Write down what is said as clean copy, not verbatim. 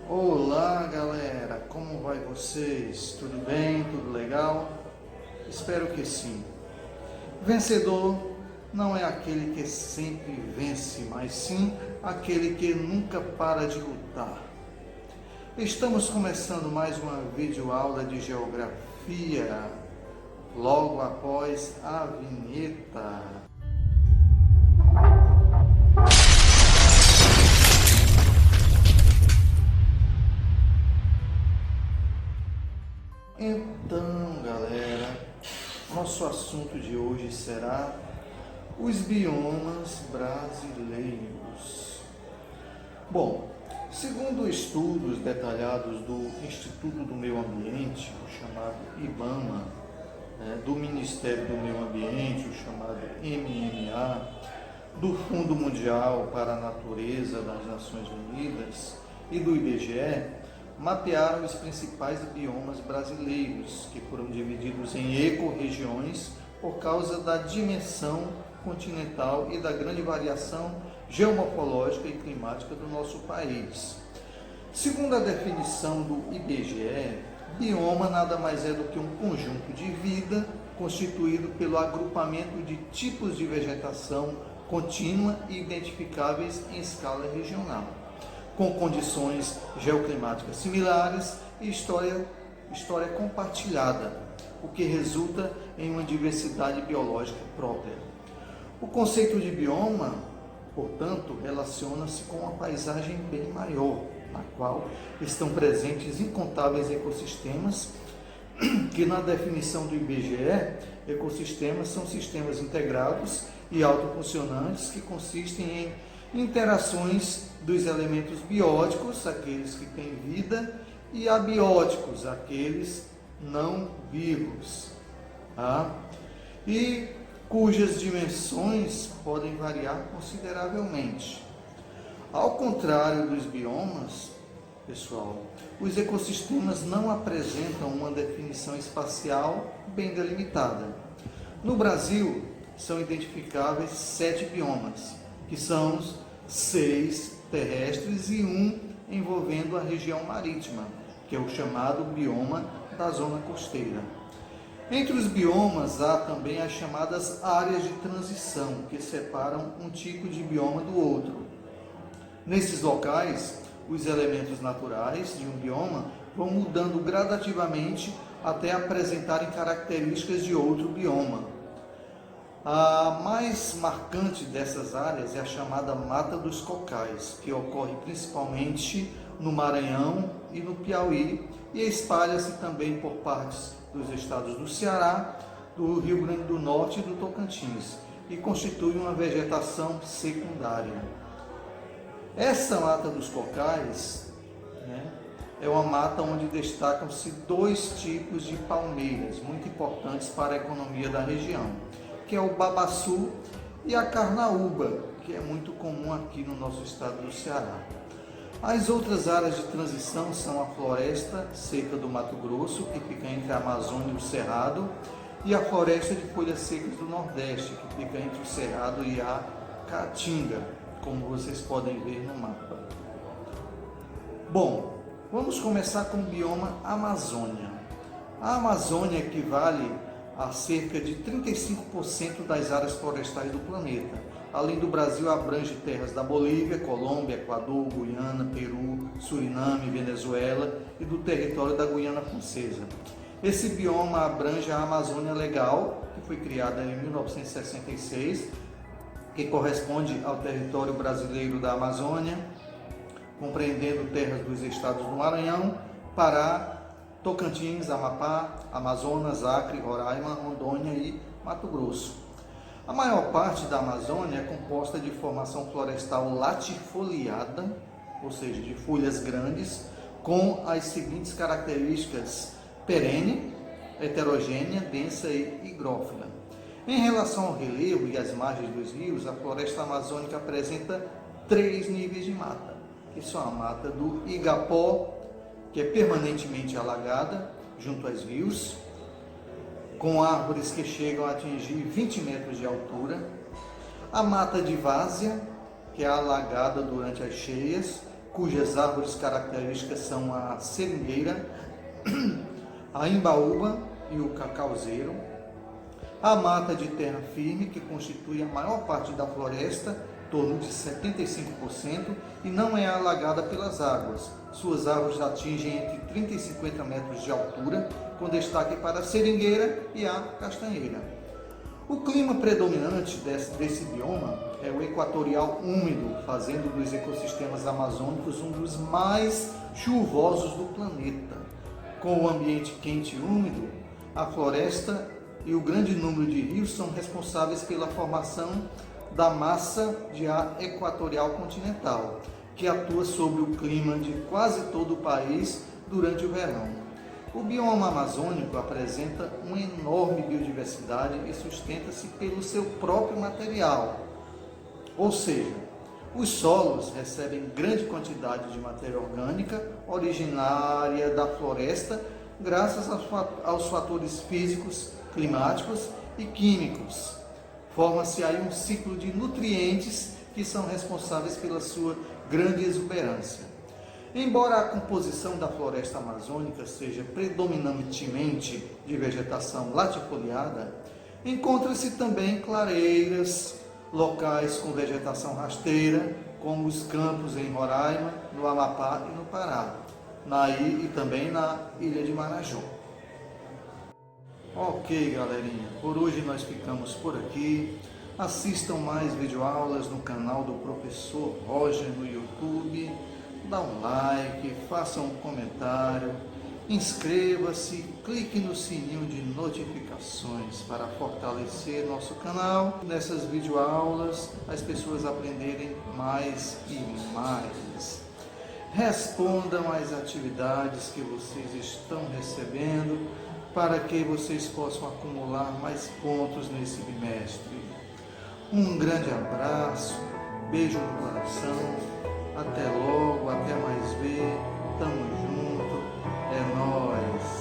Olá galera, como vai vocês? Tudo bem? Tudo legal? Espero que sim. Vencedor não é aquele que sempre vence, mas sim aquele que nunca para de lutar. Estamos começando mais uma videoaula de geografia, logo após a vinheta. Então, galera, nosso assunto de hoje será os biomas brasileiros. Bom, segundo estudos detalhados do Instituto do Meio Ambiente, o chamado IBAMA, do Ministério do Meio Ambiente, o chamado MMA, do Fundo Mundial para a Natureza das Nações Unidas e do IBGE, mapearam os principais biomas brasileiros, que foram divididos em ecorregiões por causa da dimensão continental e da grande variação geomorfológica e climática do nosso país. Segundo a definição do IBGE, bioma nada mais é do que um conjunto de vida constituído pelo agrupamento de tipos de vegetação contínua e identificáveis em escala regional, com condições geoclimáticas similares e história compartilhada, o que resulta em uma diversidade biológica própria. O conceito de bioma, portanto, relaciona-se com uma paisagem bem maior, na qual estão presentes incontáveis ecossistemas, que na definição do IBGE, ecossistemas são sistemas integrados e autofuncionantes que consistem em interações dos elementos bióticos, aqueles que têm vida, e abióticos, aqueles não vivos, e cujas dimensões podem variar consideravelmente. Ao contrário dos biomas, pessoal, os ecossistemas não apresentam uma definição espacial bem delimitada. No Brasil, são identificáveis 7 biomas, que são 6 terrestres e 1 envolvendo a região marítima, que é o chamado bioma da zona costeira. Entre os biomas há também as chamadas áreas de transição, que separam um tipo de bioma do outro. Nesses locais, os elementos naturais de um bioma vão mudando gradativamente até apresentarem características de outro bioma. A mais marcante dessas áreas é a chamada Mata dos Cocais, que ocorre principalmente no Maranhão e no Piauí e espalha-se também por partes dos estados do Ceará, do Rio Grande do Norte e do Tocantins, e constitui uma vegetação secundária. Essa Mata dos Cocais, é uma mata onde destacam-se 2 tipos de palmeiras muito importantes para a economia da região, que é o babaçu e a carnaúba, que é muito comum aqui no nosso estado do Ceará. As outras áreas de transição são a floresta seca do Mato Grosso, que fica entre a Amazônia e o Cerrado, e a floresta de folhas secas do Nordeste, que fica entre o Cerrado e a Caatinga, como vocês podem ver no mapa. Bom, vamos começar com o bioma Amazônia. A Amazônia equivale a cerca de 35% das áreas florestais do planeta. Além do Brasil, abrange terras da Bolívia, Colômbia, Equador, Guiana, Peru, Suriname, Venezuela e do território da Guiana Francesa. Esse bioma abrange a Amazônia Legal, que foi criada em 1966, que corresponde ao território brasileiro da Amazônia, compreendendo terras dos estados do Maranhão, Pará, Tocantins, Amapá, Amazonas, Acre, Roraima, Rondônia e Mato Grosso. A maior parte da Amazônia é composta de formação florestal latifoliada, ou seja, de folhas grandes, com as seguintes características: perene, heterogênea, densa e higrófila. Em relação ao relevo e às margens dos rios, a floresta amazônica apresenta 3 níveis de mata, que são a mata do Igapó, que é permanentemente alagada junto aos rios, com árvores que chegam a atingir 20 metros de altura. A mata de várzea, que é alagada durante as cheias, cujas árvores características são a seringueira, a imbaúba e o cacauzeiro. A mata de terra firme, que constitui a maior parte da floresta, em torno de 75%, e não é alagada pelas águas. Suas árvores atingem entre 30 e 50 metros de altura, com destaque para a seringueira e a castanheira. O clima predominante desse bioma é o equatorial úmido, fazendo dos ecossistemas amazônicos um dos mais chuvosos do planeta. Com o ambiente quente e úmido, a floresta e o grande número de rios são responsáveis pela formação da massa de ar equatorial continental, que atua sobre o clima de quase todo o país durante o verão. O bioma amazônico apresenta uma enorme biodiversidade e sustenta-se pelo seu próprio material, ou seja, os solos recebem grande quantidade de matéria orgânica originária da floresta graças aos fatores físicos, climáticos e químicos. Forma-se aí um ciclo de nutrientes que são responsáveis pela sua grande exuberância. Embora a composição da floresta amazônica seja predominantemente de vegetação latifoliada, encontra-se também clareiras, locais com vegetação rasteira, como os campos em Roraima, no Amapá e no Pará, e também na ilha de Marajó. Ok, galerinha, por hoje nós ficamos por aqui. Assistam mais videoaulas no canal do Professor Roger no YouTube. Dá um like, faça um comentário, inscreva-se, clique no sininho de notificações para fortalecer nosso canal. Nessas videoaulas, as pessoas aprenderem mais e mais. Respondam às atividades que vocês estão recebendo para que vocês possam acumular mais pontos nesse bimestre. Um grande abraço, beijo no coração. Até logo, até mais ver, tamo junto, é nóis!